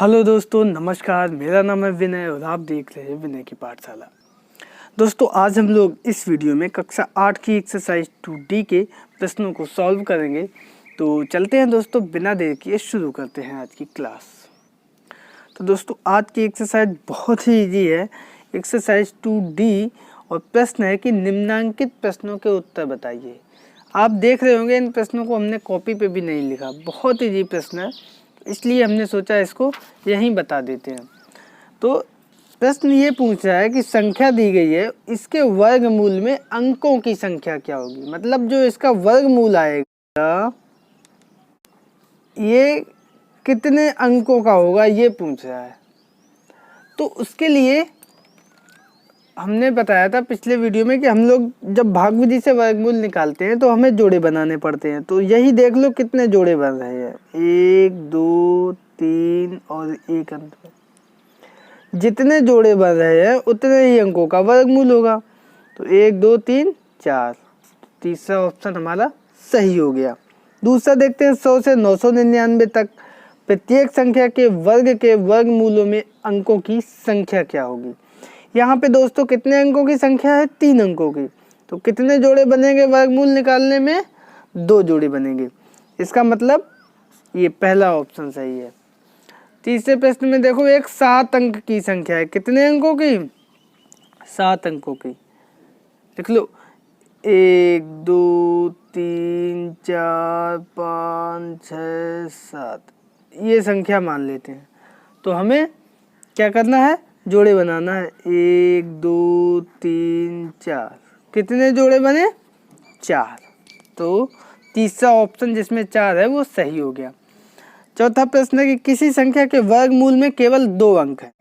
Hello दोस्तों, नमस्कार। मेरा नाम है विनय और आप देख रहे हैं विनय की पाठशाला। दोस्तों, आज हम लोग इस वीडियो में कक्षा 8 की एक्सरसाइज 2D के प्रश्नों को सॉल्व करेंगे। तो चलते हैं दोस्तों, बिना देर किए शुरू करते हैं आज की क्लास। तो दोस्तों, आज की एक्सरसाइज बहुत ही इजी है, एक्सरसाइज 2D, और प्रश्न है कि निम्नांकित प्रश्नों के उत्तर बताइए। आप देख रहे होंगे इन प्रश्नों को हमने कॉपी पे भी नहीं लिखा, बहुत इजी प्रश्न है, इसलिए हमने सोचा इसको यहीं बता देते हैं। तो प्रश्न ये पूछ रहा है कि संख्या दी गई है, इसके वर्गमूल में अंकों की संख्या क्या होगी। मतलब जो इसका वर्गमूल आएगा ये कितने अंकों का होगा, ये पूछ रहा है। तो उसके लिए हमने बताया था पिछले वीडियो में कि हम लोग जब भाग विधि से वर्गमूल निकालते हैं तो हमें जोड़े बनाने पड़ते हैं। तो यही देख लो कितने जोड़े बन रहे हैं, 1 2 3 और 1 अंक में। जितने जोड़े बन रहे हैं उतने ही अंकों का वर्गमूल होगा। तो 1 2 3 4, तीसरा ऑप्शन हमारा सही हो गया। दूसरा देखते हैं, 100 से 999 तक प्रत्येक संख्या के वर्गमूलों में अंकों की संख्या क्या होगी। यहाँ पे दोस्तों कितने अंकों की संख्या है, 3 अंकों की। तो कितने जोड़े बनेंगे वर्गमूल निकालने में, 2 जोड़े बनेंगे। इसका मतलब ये पहला ऑप्शन सही है। तीसरे प्रश्न में देखो, एक 7 अंक की संख्या है, कितने अंकों की, 7 अंकों की। लिख लो, 1 2 3 4 5 6 7, ये संख्या मान लेते हैं। तो हमें क्या करना है, जोड़े बनाना है। 1 2 3 4, कितने जोड़े बने, 4। तो तीसरा ऑप्शन जिसमें 4 है वो सही हो गया। चौथा प्रश्न है कि किसी संख्या के वर्गमूल में केवल 2 अंक है,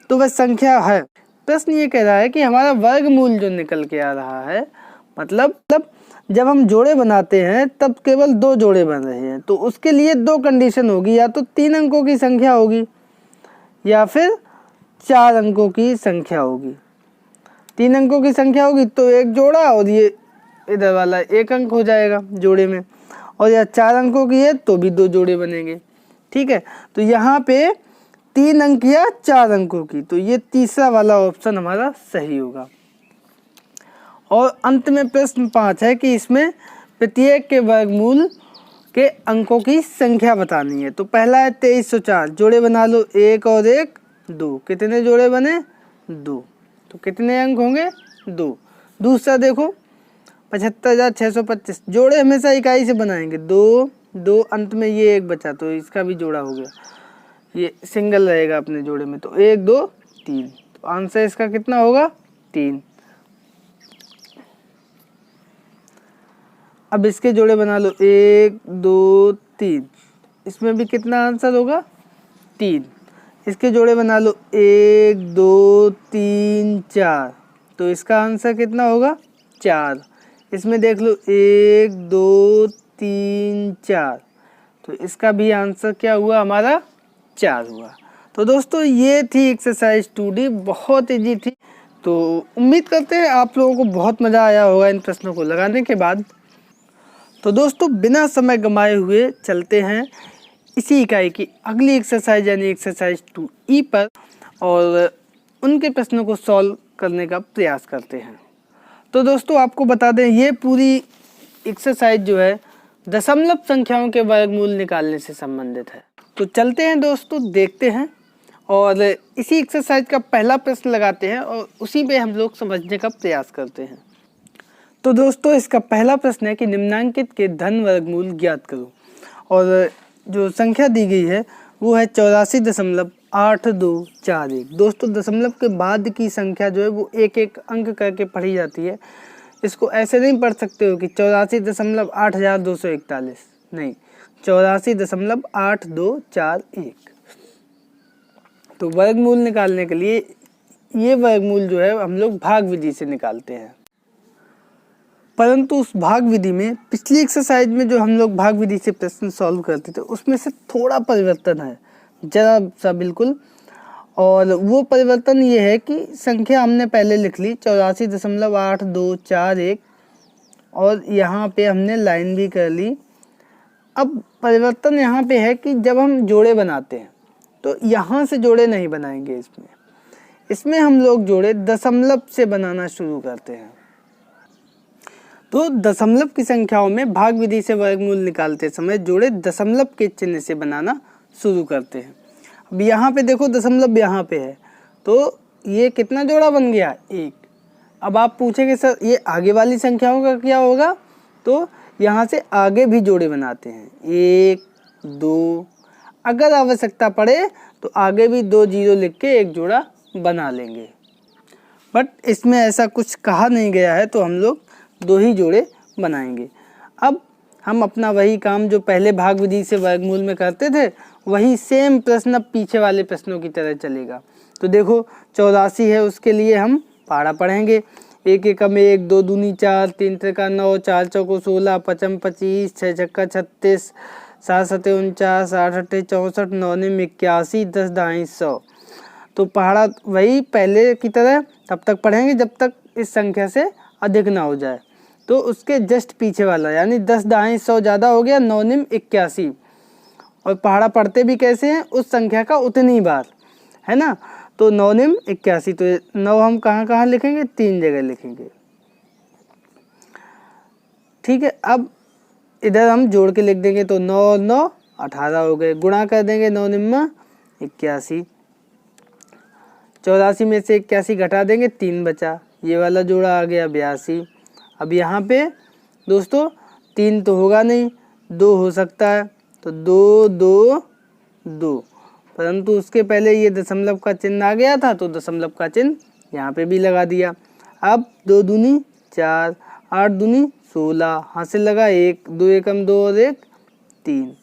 तो वह संख्या है। प्रश्न ये कह रहा है कि हमारा वर्गमूल जो निकल के आ रहा है, मतलब जब हम जोड़े बनाते हैं तब केवल 2 जोड़े बन रहे हैं। तो उसके लिए 2 कंडीशन होगी, या तो 3 अंकों की संख्या होगी या फिर 4 अंकों की संख्या होगी। 3 अंकों की संख्या होगी तो एक जोड़ा और ये इधर वाला 1 अंक हो जाएगा जोड़े में, और या 4 अंकों की है तो भी 2 जोड़े बनेंगे। ठीक है, तो यहाँ पे 3 अंक या 4 अंकों की, तो ये तीसरा वाला ऑप्शन हमारा सही होगा। और अंत में प्रश्न 5 है कि इसमें प्रत्येक के वर्गमूल के अंकों की संख्या बतानी है। तो पहला है 2304, जोड़े बना लो, 1 और 1 2, कितने जोड़े बने, 2। तो कितने अंक होंगे, 2। दूसरा देखो 75,625, जोड़े हमेशा इकाई से बनाएंगे, 2 2, अंत में ये 1 बचा तो इसका भी जोड़ा हो गया, ये सिंगल रहेगा अपने जोड़े में। तो 1 2 3, तो आंसर इसका कितना होगा, 3। अब इसके जोड़े बना लो, 1 2 3, इसमें भी कितना आंसर होगा, 3। इसके जोड़े बना लो, 1 2 3 4, तो इसका आंसर कितना होगा, 4। इसमें देख लो, 1 2 3 4, तो इसका भी आंसर क्या हुआ हमारा, 4 हुआ। तो दोस्तों ये थी एक्सरसाइज 2D, बहुत ईजी थी। तो उम्मीद करते हैं आप लोगों को बहुत मज़ा आया होगा इन प्रश्नों को लगाने के बाद। तो दोस्तों बिना समय गंवाए हुए चलते हैं इसी इकाई की अगली एक्सरसाइज यानी एक्सरसाइज 2E पर, और उनके प्रश्नों को सॉल्व करने का प्रयास करते हैं। तो दोस्तों आपको बता दें, ये पूरी एक्सरसाइज जो है दशमलव संख्याओं के वर्गमूल निकालने से संबंधित है। तो चलते हैं दोस्तों, देखते हैं, और इसी एक्सरसाइज का पहला प्रश्न लगाते हैं और उसी पे हम लोग समझने का प्रयास करते हैं। तो दोस्तों इसका पहला प्रश्न है कि निम्नांकित के धन वर्गमूल ज्ञात करो। और जो संख्या दी गई है वो है 84.8241। दोस्तों दशमलव के बाद की संख्या जो है वो एक एक अंक करके पढ़ी जाती है। इसको ऐसे नहीं पढ़ सकते हो कि 84.8241, नहीं, 84.8241। तो वर्गमूल निकालने के लिए ये वर्गमूल जो है हम लोग भाग विधि से निकालते हैं। परंतु उस भाग विधि में पिछली एक्सरसाइज में जो हम लोग भाग विधि से प्रश्न सॉल्व करते थे उसमें से थोड़ा परिवर्तन है, जरा सा बिल्कुल। और वो परिवर्तन ये है कि संख्या हमने पहले लिख ली 84.8241, और यहाँ पे हमने लाइन भी कर ली। अब परिवर्तन यहाँ पे है कि जब हम जोड़े बनाते हैं तो यहाँ से जोड़े नहीं बनाएंगे। इसमें हम लोग जोड़े दशमलव से बनाना शुरू करते हैं। तो दशमलव की संख्याओं में भाग विधि से वर्गमूल निकालते समय जोड़े दशमलव के चिन्ह से बनाना शुरू करते हैं। अब यहाँ पे देखो दशमलव यहाँ पे है, तो ये कितना जोड़ा बन गया? 1। अब आप पूछेंगे सर ये आगे वाली संख्याओं का क्या होगा? तो यहाँ से आगे भी जोड़े बनाते हैं, 1, 2, अगर आवश्यकता पड़े तो आगे भी 2 जीरो लिख के एक जोड़ा बना लेंगे, बट इसमें ऐसा कुछ कहा नहीं गया है, तो हम लोग 2 ही जोड़े बनाएंगे। अब हम अपना वही काम जो पहले भाग विधि से वर्गमूल में करते थे, वही सेम प्रश्न अब पीछे वाले प्रश्नों की तरह चलेगा। तो देखो 84 है, उसके लिए हम पहाड़ा पढ़ेंगे। 1 एकम 1, 2 दूनी 4, 3 त्रिका 9, 4 चौको 16, 5 25, 6 छक्का 36, 7 सते 49, 8 अट्ठे 64, 9 निम 81, 10 दाएं 100। तो पहाड़ा वही पहले की तरह तब तक पढ़ेंगे जब तक इस संख्या से अधिक ना हो जाए। तो उसके जस्ट पीछे वाला यानी 10 दाएं 100 ज़्यादा हो गया, 9 निम 81। और पहाड़ा पढ़ते भी कैसे हैं? उस संख्या का उतनी बार, है ना। तो 9 निम 81, तो 9 हम कहाँ कहाँ लिखेंगे? 3 जगह लिखेंगे, ठीक है। अब इधर हम जोड़ के लिख देंगे, तो 9 9 18 हो गए। गुणा कर देंगे, 9 निम्मा 81, 84 में से 81 घटा देंगे, 3 बचा, ये वाला जोड़ा आ गया 82। अब यहाँ पे दोस्तों 3 तो होगा नहीं, 2 हो सकता है, तो 2 2 2, परंतु उसके पहले ये दशमलव का चिन्ह आ गया था, तो दशमलव का चिन्ह यहाँ पे भी लगा दिया। अब 2 दूनी 4, 8 दूनी 16, हासिल लगा 1, 2 एकम 2 और 1 3,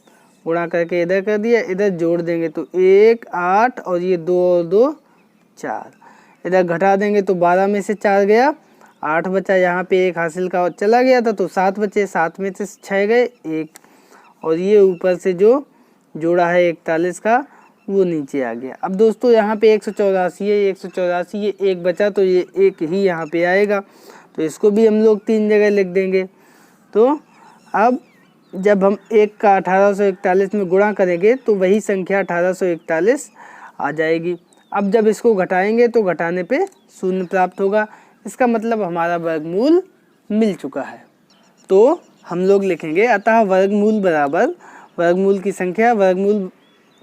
गुणा करके इधर कर दिया, इधर जोड़ देंगे तो 1 8 और ये 2 और 2 4, इधर घटा देंगे तो 12 में से 4 गया, 8 बचा, यहाँ पे 1 हासिल का चला गया था तो 7 बचे, 7 में से 6 गए 1, और ये ऊपर से जो जोड़ा है 41 का वो नीचे आ गया। अब दोस्तों यहाँ पे 184 है, 184 ये 1 बचा, तो ये 1 ही यहाँ पे आएगा, तो इसको भी हम लोग 3 जगह लिख देंगे। तो अब जब हम 1 का 1841 में गुणा करेंगे तो वही संख्या 1841 आ जाएगी। अब जब इसको घटाएंगे तो घटाने पे 0 प्राप्त होगा, इसका मतलब हमारा वर्गमूल मिल चुका है। तो हम लोग लिखेंगे अतः वर्गमूल बराबर वर्गमूल की संख्या वर्गमूल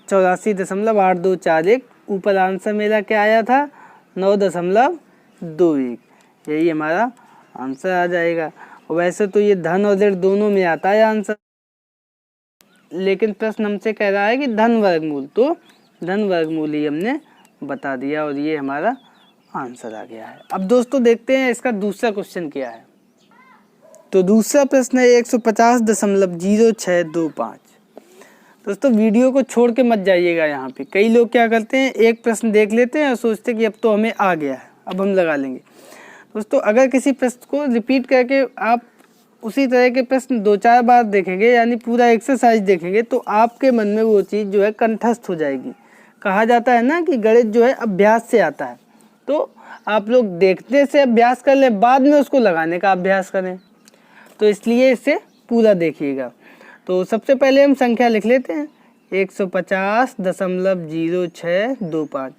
84.8241। ऊपर आंसर मेरा क्या आया था? 9.21, यही हमारा आंसर आ जाएगा। वैसे तो ये धन और ऋण दोनों में आता है आंसर, लेकिन प्रश्न हमसे कह रहा है कि धन वर्गमूल, तो धन वर्गमूल ही हमने बता दिया और ये हमारा आंसर आ गया है। अब दोस्तों देखते हैं इसका दूसरा क्वेश्चन क्या है। तो दूसरा प्रश्न है 150.0625। दोस्तों वीडियो को छोड़ के मत जाइएगा। यहाँ पे कई लोग क्या करते हैं, एक प्रश्न देख लेते हैं और सोचते हैं कि अब तो हमें आ गया है, अब हम लगा लेंगे। दोस्तों अगर किसी प्रश्न को रिपीट करके आप उसी तरह के प्रश्न 2-4 बार देखेंगे, यानी पूरा एक्सरसाइज देखेंगे, तो आपके मन में वो चीज़ जो है कंठस्थ हो जाएगी। कहा जाता है ना कि गणित जो है अभ्यास से आता है, तो आप लोग देखते से अभ्यास कर लें, बाद में उसको लगाने का अभ्यास करें। तो इसलिए इसे पूरा देखिएगा। तो सबसे पहले हम संख्या लिख लेते हैं 150.0625।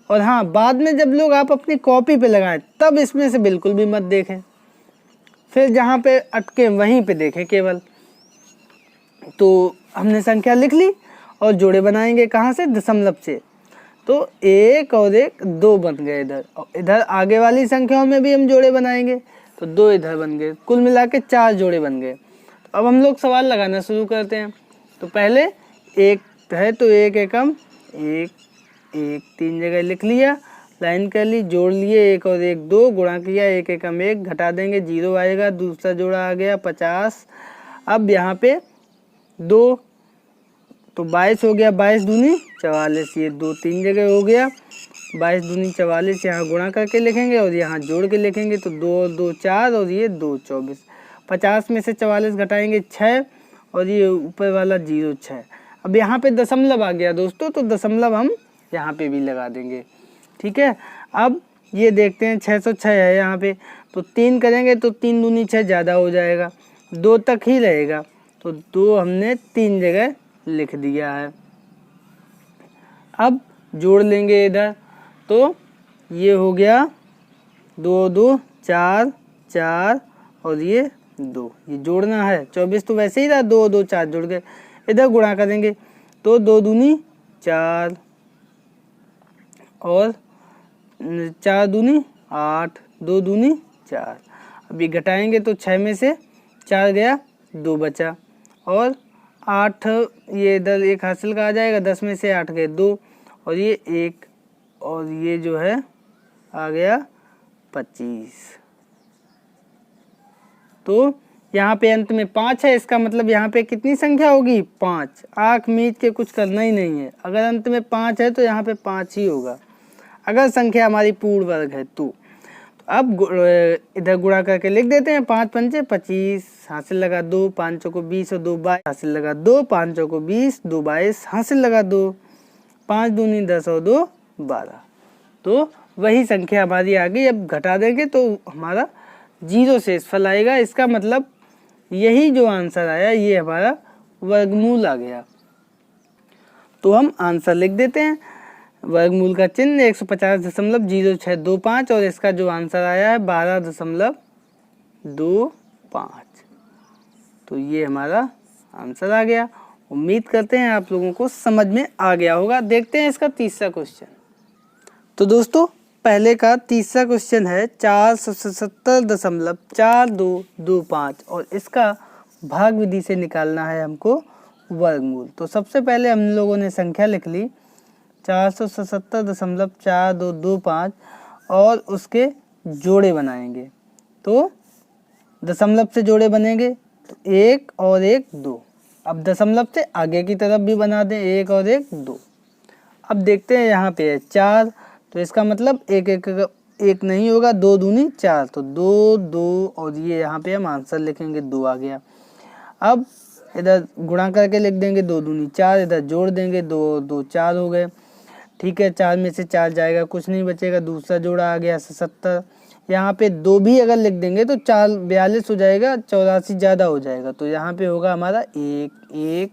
और हाँ, बाद में जब लोग आप अपनी कॉपी पे लगाएं तब इसमें से बिल्कुल भी मत देखें, फिर जहाँ पे अटके वहीं पे देखें केवल। तो हमने संख्या लिख ली और जोड़े बनाएंगे कहाँ से? दशमलव से। तो 1 और 1 2 बन गए इधर, और इधर आगे वाली संख्याओं में भी हम जोड़े बनाएंगे, तो 2 इधर बन गए, कुल मिला के 4 जोड़े बन गए। तो अब हम लोग सवाल लगाना शुरू करते हैं। तो पहले 1 है तो 1 एकम 1 1, 3 जगह लिख लिया, लाइन कर ली, जोड़ लिए 1 और 1 2, गुणा किया 1 एकम 1, घटा देंगे 0 आएगा, दूसरा जोड़ा आ गया 50। अब यहाँ पे 2 तो 22 हो गया, 22 दूनी 44, ये 2 3 जगह हो गया, 22 दूनी 44 यहाँ गुणा करके लिखेंगे और यहाँ जोड़ के लिखेंगे, तो 2 और 2 4 और ये 2 24। 50 में से 44 घटाएंगे 6 और ये ऊपर वाला 0 6। अब यहाँ पे दशमलव आ गया दोस्तों, तो दशमलव हम यहाँ पे भी लगा देंगे, ठीक है। अब ये देखते हैं 606 है यहाँ पे, तो 3 करेंगे तो 3 दूनी 6 ज़्यादा हो जाएगा, 2 तक ही रहेगा, तो 2 हमने 3 जगह लिख दिया है। अब जोड़ लेंगे इधर, तो ये हो गया 2 2 4 4 और ये 2, ये जोड़ना है। 24 तो वैसे ही था, 2 2 4 जुड़ गए। इधर गुणा करेंगे तो 2 दूनी 4 और 4 दूनी 8, 2 दूनी 4। अब ये घटाएंगे तो 6 में से 4 गया, 2 बचा और 8 ये इधर 1 हासिल का आ जाएगा, 10 में से 8 गए 2 और ये 1 और ये जो है आ गया 25। तो यहाँ पे अंत में 5 है, इसका मतलब यहाँ पे कितनी संख्या होगी? 5। आँख मीच के कुछ करना ही नहीं है, अगर अंत में 5 है तो यहाँ पे 5 ही होगा, अगर संख्या हमारी पूर्ण वर्ग है तो। अब इधर गुणा करके लिख देते हैं। 5 पंचे 25, हासिल लगा 2, 5 चौको 20 और 2 22, हासिल लगा 2, 5 चौको 20, 2 22, हासिल लगा 2, 5 दूनी 10 और 2 12। तो वही संख्या हमारी आ गई। अब घटा देंगे तो हमारा 0 शेषफल आएगा, इसका मतलब यही जो आंसर आया ये हमारा वर्गमूल आ गया। तो हम आंसर लिख देते हैं। वर्गमूल का चिन्ह 150.0625 और इसका जो आंसर आया है 12.25। तो ये हमारा आंसर आ गया। उम्मीद करते हैं आप लोगों को समझ में आ गया होगा। देखते हैं इसका तीसरा क्वेश्चन। तो दोस्तों पहले का तीसरा क्वेश्चन है 477.4225 और इसका भाग विधि से निकालना है हमको वर्गमूल। तो सबसे पहले हम लोगों ने संख्या लिख ली 477.4225 और उसके जोड़े बनाएंगे। तो दशमलव से जोड़े बनेंगे तो 1 और 1 2। अब दशमलव से आगे की तरफ भी बना दें 1 और 1 2। अब देखते हैं यहाँ पे है 4, तो इसका मतलब 1 1 नहीं होगा, 2 दूनी 4, तो 2 2 और ये यहाँ पे हम आंसर लिखेंगे 2 आ गया। अब इधर गुणा करके लिख देंगे 2 दूनी 4, इधर जोड़ देंगे 2 2 4 हो गए। ठीक है, 4 में से 4 जाएगा, कुछ नहीं बचेगा, दूसरा जोड़ा आ गया 77। यहाँ पे 2 भी अगर लिख देंगे तो 4 42 हो जाएगा, 84 ज़्यादा हो जाएगा, तो यहाँ पे होगा हमारा 1 1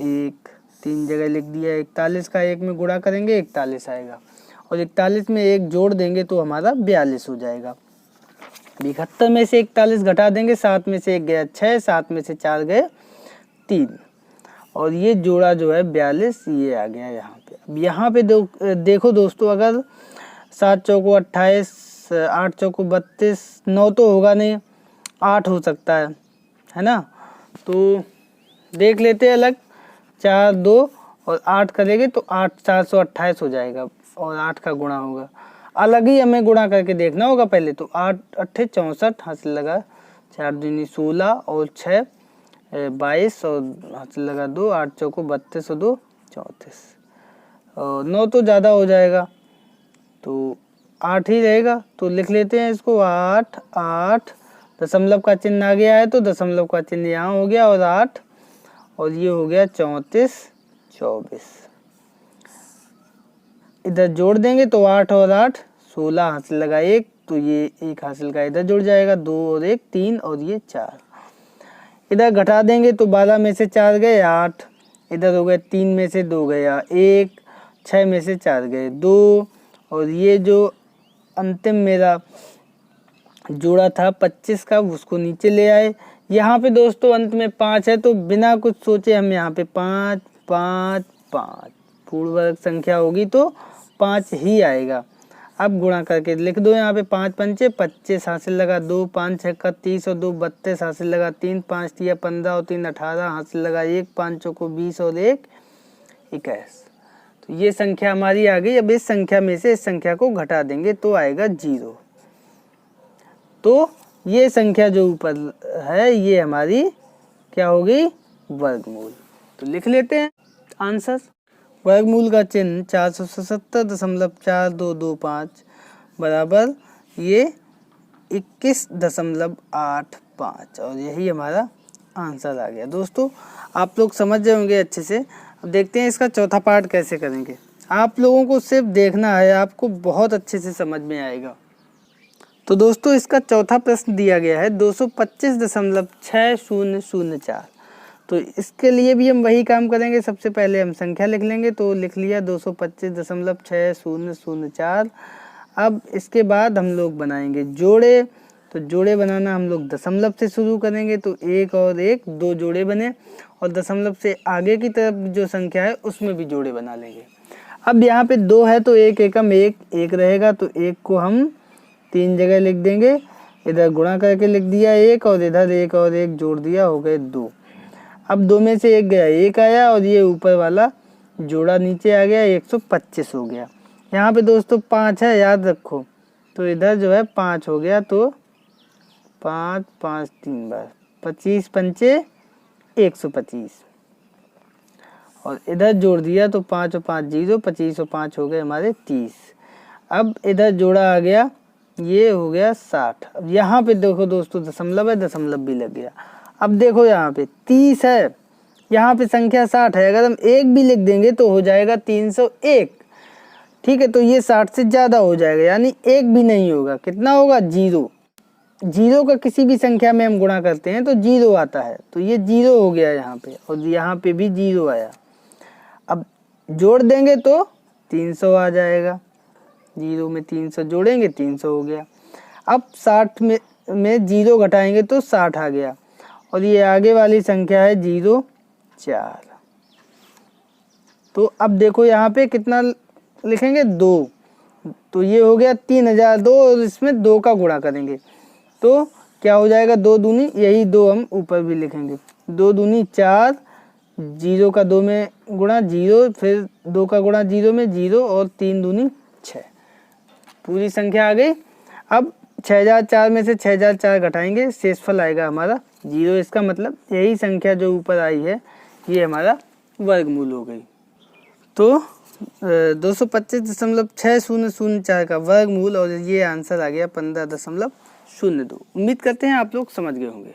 1, 3 जगह लिख दिया। 41 का 1 में गुणा करेंगे 41 आएगा और 41 में 1 जोड़ देंगे तो हमारा 42 हो जाएगा। 71 में से 41 घटा देंगे, 7 में से 1 गया 6, 7 में से 4 गए 3 और ये जोड़ा जो है 42 ये आ गया यहाँ पे। अब यहाँ पे देखो दोस्तों, अगर 7 चौको 28, 8 चौको 32, 9 तो होगा नहीं, 8 हो सकता है ना। तो देख लेते हैं अलग, 4 2 और 8 करेंगे तो 8 428 हो जाएगा और 8 का गुणा होगा। अलग ही हमें गुणा करके देखना होगा पहले। तो 8 8 64 हासिल लगा 4 दूनी 16 और 6 22 और हासिल लगा 2, 8 चौको 32 और 2 34 और 9 तो ज़्यादा हो जाएगा तो 8 ही रहेगा। तो लिख लेते हैं इसको 8 8, दशमलव का चिन्ह आ गया है तो दशमलव का चिन्ह यहाँ हो गया और 8 और ये हो गया 34 24। इधर जोड़ देंगे तो 8 और 8 16, हासिल लगा 1, तो ये 1 हासिल का इधर जुड़ जाएगा, 2 और 1 3 और ये 4। इधर घटा देंगे तो 12 में से 4 गए 8, इधर हो गए 3 में से 2 गया 1, 6 में से 4 गए 2 और ये जो अंतिम मेरा जोड़ा था 25 का उसको नीचे ले आए। यहाँ पे दोस्तों अंत में 5 है तो बिना कुछ सोचे हम यहाँ पे 5 5 5 पूर्ण वर्ग संख्या होगी तो 5 ही आएगा। अब गुणा करके लिख दो यहाँ पे 5 पंचे 25, हासिल लगा 2, 5 छक्का 30 और 2 32, हासिल लगा 3, 5 तिया 15 और 3 18, हासिल लगा 1, 5 चौको 20 और 1 21। तो ये संख्या हमारी आ गई। अब इस संख्या में से इस संख्या को घटा देंगे तो आएगा 0। तो ये संख्या जो ऊपर है ये हमारी क्या होगी? वर्गमूल। तो लिख लेते हैं आंसर। वर्गमूल का चिन्ह 477.4225 बराबर ये 21.85 और यही हमारा आंसर आ गया। दोस्तों आप लोग समझ गए होंगे अच्छे से। अब देखते हैं इसका चौथा पार्ट कैसे करेंगे। आप लोगों को सिर्फ देखना है, आपको बहुत अच्छे से समझ में आएगा। तो दोस्तों इसका चौथा प्रश्न दिया गया है 225.6004। तो इसके लिए भी हम वही काम करेंगे। सबसे पहले हम संख्या लिख लेंगे, तो लिख लिया 225.604। अब इसके बाद हम लोग बनाएंगे जोड़े। तो जोड़े बनाना हम लोग दशमलव से शुरू करेंगे, तो 1 और 1 2 जोड़े बने, और दशमलव से आगे की तरफ जो संख्या है उसमें भी जोड़े बना लेंगे। अब यहाँ पे 2 है तो 1 एकम 1 1 रहेगा, तो 1 को हम 3 जगह लिख देंगे। इधर गुणा करके लिख दिया 1, और इधर 1 और 1 जोड़ दिया, हो गए 2। अब 2 में से 1 गया, 1 आया, और ये ऊपर वाला जोड़ा नीचे आ गया, 125 हो गया। यहाँ पे दोस्तों 5 है, याद रखो, तो इधर जो है 5 हो गया, तो 5 5 3 बार 25 पंचे 125, और इधर जोड़ दिया तो 5 और 5 0, 25 और 5 हो गए हमारे 30। अब इधर जोड़ा आ गया, ये हो गया 60। अब यहाँ पे देखो दोस्तों दशमलव है, दशमलव भी लग गया। अब देखो यहाँ पे 30 है, यहाँ पे संख्या 60 है, अगर हम 1 भी लिख देंगे तो हो जाएगा 301। ठीक है, तो ये 60 से ज़्यादा हो जाएगा, यानी 1 भी नहीं होगा। कितना होगा? 0। 0 का किसी भी संख्या में हम गुणा करते हैं तो 0 आता है, तो ये 0 हो गया यहाँ पे, और यहाँ पे भी 0 आया। अब जोड़ देंगे तो 300 आ जाएगा, 0 में 300 जोड़ेंगे 300 हो गया। अब 60 में 0 घटाएंगे तो 60 आ गया, और ये आगे वाली संख्या है 0 4। तो अब देखो यहाँ पे कितना लिखेंगे? 2, तो ये हो गया 3002, और इसमें 2 का गुणा करेंगे तो क्या हो जाएगा? 2 दूनी, यही 2 हम ऊपर भी लिखेंगे, 2 दूनी 4, 0 का 2 में गुणा 0, फिर 2 का गुणा 0 में 0, और 3 दूनी 6, पूरी संख्या आ गई। अब 6004 में से 6004 घटाएंगे, शेषफल आएगा हमारा 0। इसका मतलब यही संख्या जो ऊपर आई है ये हमारा वर्गमूल हो गई। तो 225.6004 का वर्गमूल, और ये आंसर आ गया 15.02। उम्मीद करते हैं आप लोग समझ गए होंगे।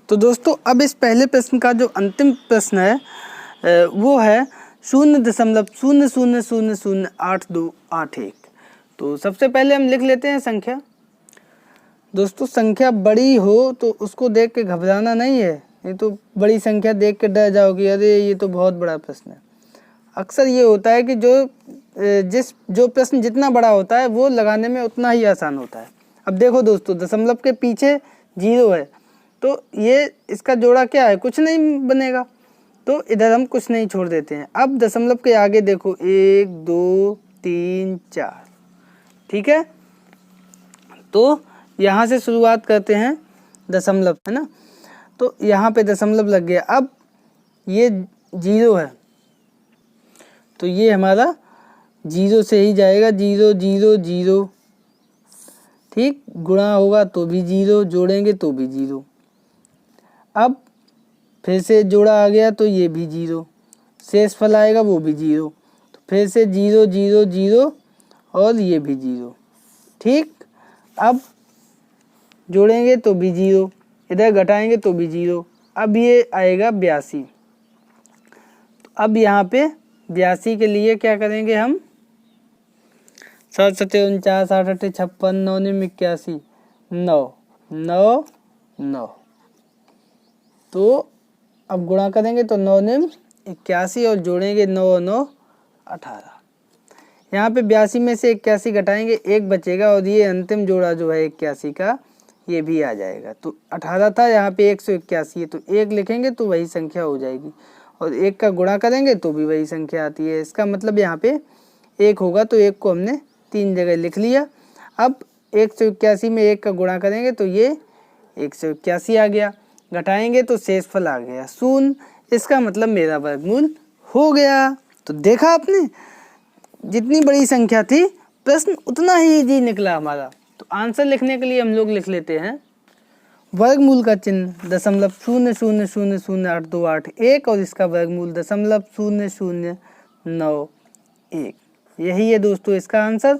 तो दोस्तों अब इस पहले प्रश्न का जो अंतिम प्रश्न है वो है 0.00008281। तो सबसे पहले हम लिख लेते हैं संख्या। दोस्तों संख्या बड़ी हो तो उसको देख के घबराना नहीं है, ये तो बड़ी संख्या देख के डर जाओगे, अरे ये तो बहुत बड़ा प्रश्न है। अक्सर ये होता है कि जो प्रश्न जितना बड़ा होता है वो लगाने में उतना ही आसान होता है। अब देखो दोस्तों दशमलव के पीछे 0 है, तो ये इसका जोड़ा क्या है? कुछ नहीं बनेगा, तो इधर हम कुछ नहीं छोड़ देते हैं। अब दशमलव के आगे देखो 1 2 3 4, ठीक है, तो यहाँ से शुरुआत करते हैं दशमलव, है ना, तो यहाँ पे दशमलव लग गया। अब ये 0 है, तो ये हमारा 0 से ही जाएगा, 0 0 0, ठीक, गुणा होगा तो भी 0, जोड़ेंगे तो भी 0। अब फिर से जोड़ा आ गया तो ये भी 0, शेषफल आएगा वो भी 0, तो फिर से 0 0 0, और ये भी 0, ठीक। अब जोड़ेंगे तो भी 0, इधर घटाएंगे तो भी 0। अब ये आएगा 82। तो अब यहाँ पे 82 के लिए क्या करेंगे हम? 7 7 49 8 8 56 9 9 81 9 9 9। तो अब गुणा करेंगे तो 9 9 81, और जोड़ेंगे 9 9 18। यहाँ पे 82 में से 81 घटाएंगे, 1 बचेगा, और ये अंतिम जोड़ा जो है 81 का ये भी आ जाएगा। तो 18 था, यहाँ पे 181 है, तो 1 लिखेंगे तो वही संख्या हो जाएगी, और 1 का गुणा करेंगे तो भी वही संख्या आती है। इसका मतलब यहाँ पे 1 होगा, तो 1 को हमने 3 जगह लिख लिया। अब 181 में 1 का गुणा करेंगे तो ये 181 आ गया, घटाएंगे तो शेषफल आ गया 0। इसका मतलब मेरा वर्गमूल हो गया। तो देखा आपने, जितनी बड़ी संख्या थी प्रश्न उतना ही इजी निकला हमारा। तो आंसर लिखने के लिए हम लोग लिख लेते हैं वर्गमूल का चिन्ह 0.000828, और इसका वर्गमूल 0.0091। यही है दोस्तों इसका आंसर।